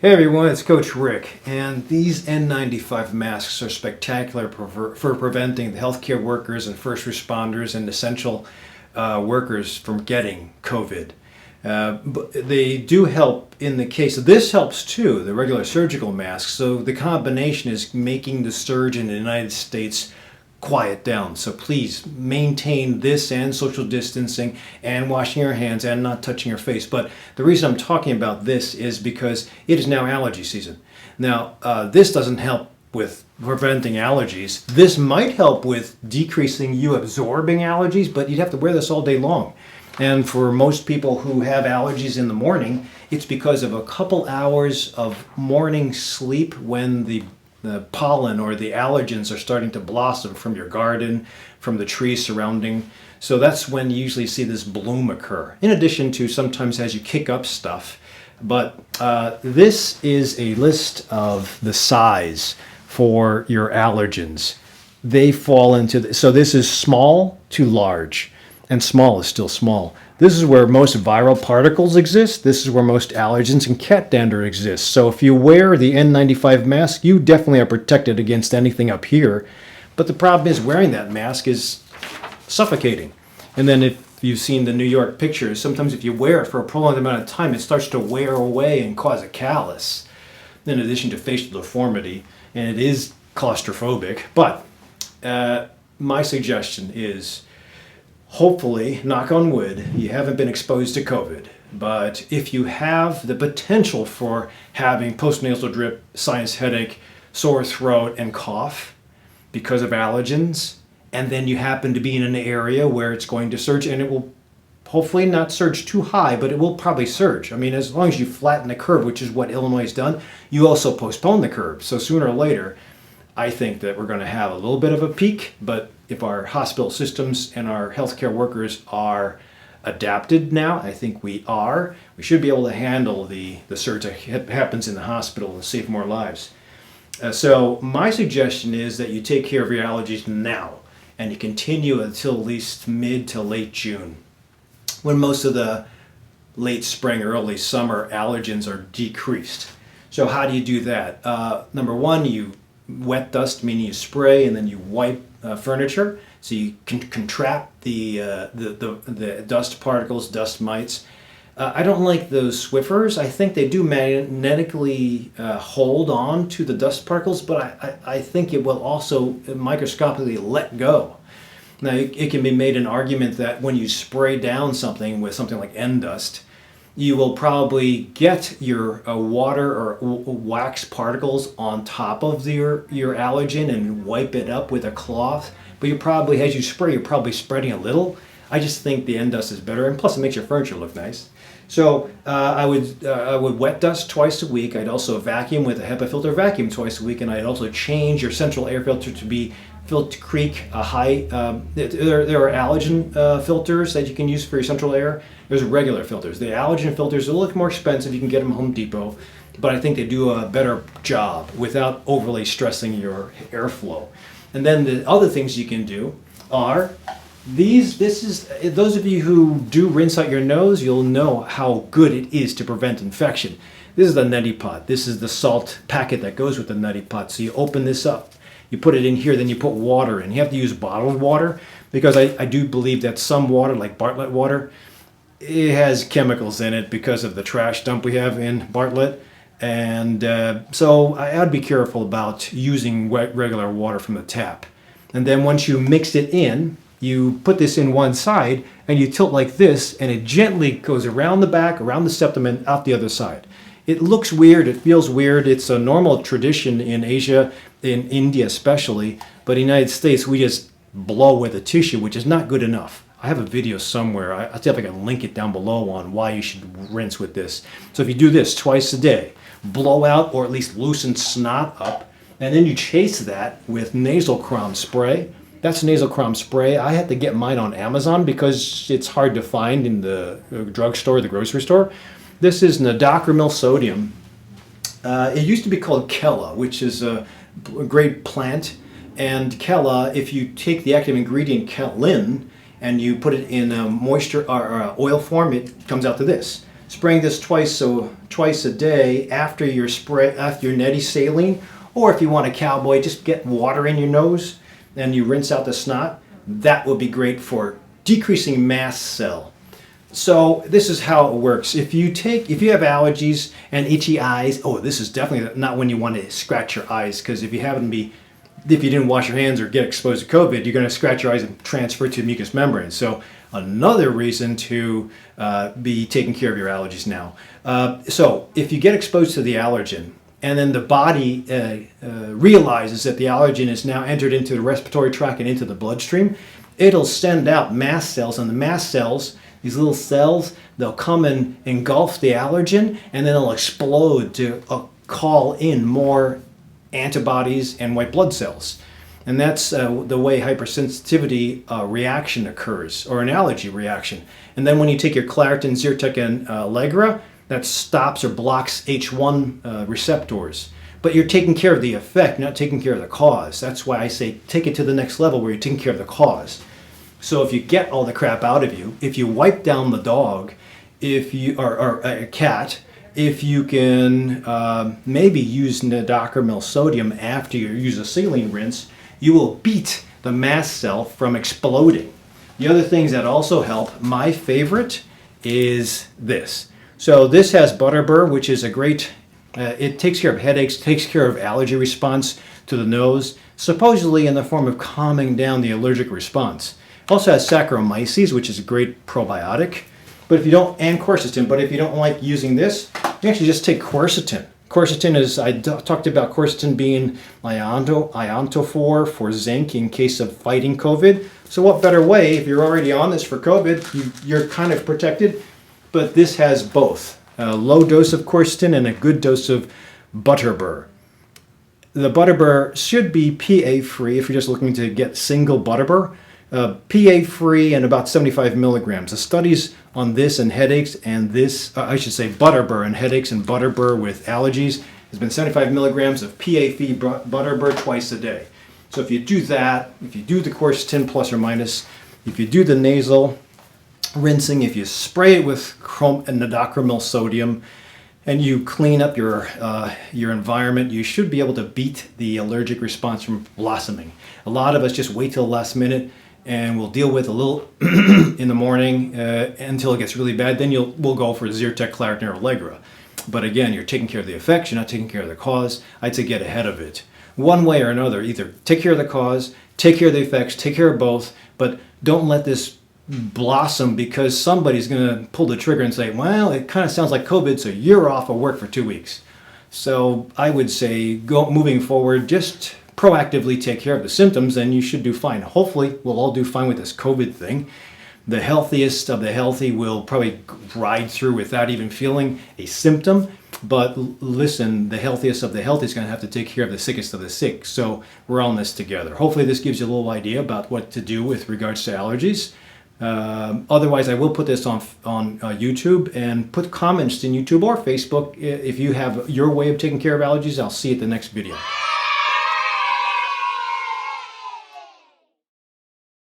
Hey everyone, it's Coach Rick, and these N95 masks are spectacular for preventing the healthcare workers and first responders and essential workers from getting COVID. But they do help in the case of this helps too, the regular surgical masks. So the combination is making the surge in the United States quiet down. So please maintain this and social distancing and washing your hands and not touching your face. But the reason I'm talking about this is because it is now allergy season. Now, this doesn't help with preventing allergies. This might help with decreasing you absorbing allergies, but you'd have to wear this all day long. And for most people who have allergies in the morning, it's because of a couple hours of morning sleep when the pollen or the allergens are starting to blossom from your garden, from the trees surrounding. So that's when you usually see this bloom occur, in addition to sometimes as you kick up stuff. But this is a list of the size for your allergens. They fall into, so this is small to large, and small is still small. This is where most viral particles exist. This is where most allergens and cat dander exist. So if you wear the N95 mask, you definitely are protected against anything up here. But the problem is wearing that mask is suffocating. And then if you've seen the New York pictures, sometimes if you wear it for a prolonged amount of time, it starts to wear away and cause a callus, in addition to facial deformity. And it is claustrophobic. But my suggestion is, hopefully, knock on wood, you haven't been exposed to COVID. But if you have the potential for having postnasal drip, sinus headache, sore throat, and cough because of allergens, and then you happen to be in an area where it's going to surge, and it will hopefully not surge too high, but it will probably surge. I mean, as long as you flatten the curve, which is what Illinois has done, you also postpone the curve. So sooner or later, I think that we're going to have a little bit of a peak, but if our hospital systems and our healthcare workers are adapted now, I think we are, we should be able to handle the surge that happens in the hospital and save more lives. So my suggestion is that you take care of your allergies now, and you continue until at least mid to late June, when most of the late spring, early summer allergens are decreased. So how do you do that? Number one, you wet dust, meaning you spray and then you wipe furniture, so you can contract the dust particles, dust mites. I don't like those Swiffers. I think they do magnetically hold on to the dust particles, but I think it will also microscopically let go. Now, it can be made an argument that when you spray down something with something like N-Dust, you will probably get your water or wax particles on top of your allergen and wipe it up with a cloth. But you probably, as you spray, you're probably spreading a little. I just think the N-Dust is better, and plus it makes your furniture look nice. So I would wet dust twice a week. I'd also vacuum with a HEPA filter vacuum twice a week, and I'd also change your central air filter to be Filter Creek high. There are allergen filters that you can use for your central air. There's regular filters. The allergen filters are a little more expensive. You can get them at Home Depot, but I think they do a better job without overly stressing your airflow. And then the other things you can do are these. This is, those of you who do rinse out your nose, you'll know how good it is to prevent infection. This is the neti pot. This is the salt packet that goes with the neti pot. So you open this up. You put it in here, then you put water in. You have to use bottled water because I do believe that some water, like Bartlett water, it has chemicals in it because of the trash dump we have in Bartlett. And so I'd be careful about using regular water from the tap. And then once you mix it in, you put this in one side and you tilt like this, and it gently goes around the back, around the septum, and out the other side. It looks weird, it feels weird. It's a normal tradition in Asia, in India especially, but in the United States we just blow with a tissue, which is not good enough. I have a video somewhere, I'll see if I can link it down below on why you should rinse with this. So if you do this twice a day, blow out or at least loosen snot up, and then you chase that with nasal crom spray. That's nasal crom spray. I had to get mine on Amazon because it's hard to find in the drugstore, the grocery store. This is nadocromyl sodium. It used to be called Kella, which is a great plant. And Kella, if you take the active ingredient Kellin and you put it in a moisture or oil form, it comes out to this. spraying this twice a day after your neti saline, or if you want a cowboy, just get water in your nose and you rinse out the snot. That would be great for decreasing mast cell. So this is how it works. If you have allergies and itchy eyes, oh, this is definitely not when you want to scratch your eyes, because if you didn't wash your hands or get exposed to COVID, you're going to scratch your eyes and transfer to the mucous membrane. So another reason to be taking care of your allergies now. So if you get exposed to the allergen, and then the body realizes that the allergen is now entered into the respiratory tract and into the bloodstream, it'll send out mast cells, and the mast cells, these little cells, they'll come and engulf the allergen, and then they'll explode to call in more antibodies and white blood cells. And that's the way hypersensitivity reaction occurs, or an allergy reaction. And then when you take your Claritin, Zyrtec, and Allegra, that stops or blocks H1 receptors. But you're taking care of the effect, not taking care of the cause. That's why I say take it to the next level where you're taking care of the cause. So if you get all the crap out of you, if you wipe down the dog, or a cat, if you can maybe use nidocromyl sodium after you use a saline rinse, you will beat the mast cell from exploding. The other things that also help, my favorite, is this. So this has butterbur, which is a great, it takes care of headaches, takes care of allergy response to the nose, supposedly in the form of calming down the allergic response. Also has Saccharomyces, which is a great probiotic. But if you don't, and quercetin, but if you don't like using this, you actually just take quercetin. Quercetin is, I talked about quercetin being ionophore for zinc in case of fighting COVID. So what better way, if you're already on this for COVID, you're kind of protected. But this has both, a low dose of quercetin and a good dose of butterbur. The butterbur should be PA-free if you're just looking to get single butterbur. PA-free and about 75 milligrams. The studies on this and headaches and this, I should say butterbur and headaches and butterbur with allergies has been 75 milligrams of PA-free butterbur twice a day. So if you do that, if you do the quercetin plus or minus, if you do the nasal rinsing, if you spray it with nidocromyl sodium, and you clean up your environment, you should be able to beat the allergic response from blossoming. A lot of us just wait till the last minute and we'll deal with a little in the morning until it gets really bad. Then we'll go for Zyrtec, Claritin, or Allegra. But again, you're taking care of the effects, you're not taking care of the cause. I'd say get ahead of it. One way or another, either take care of the cause, take care of the effects, take care of both, but don't let this blossom because somebody's going to pull the trigger and say, well, it kind of sounds like COVID, so you're off of work for 2 weeks. So I would say moving forward, just proactively take care of the symptoms and you should do fine. Hopefully we'll all do fine with this COVID thing. The healthiest of the healthy will probably ride through without even feeling a symptom. But listen, the healthiest of the healthy is going to have to take care of the sickest of the sick. So we're all in this together. Hopefully this gives you a little idea about what to do with regards to allergies. Otherwise, I will put this on YouTube and put comments in YouTube or Facebook. If you have your way of taking care of allergies, I'll see you at the next video.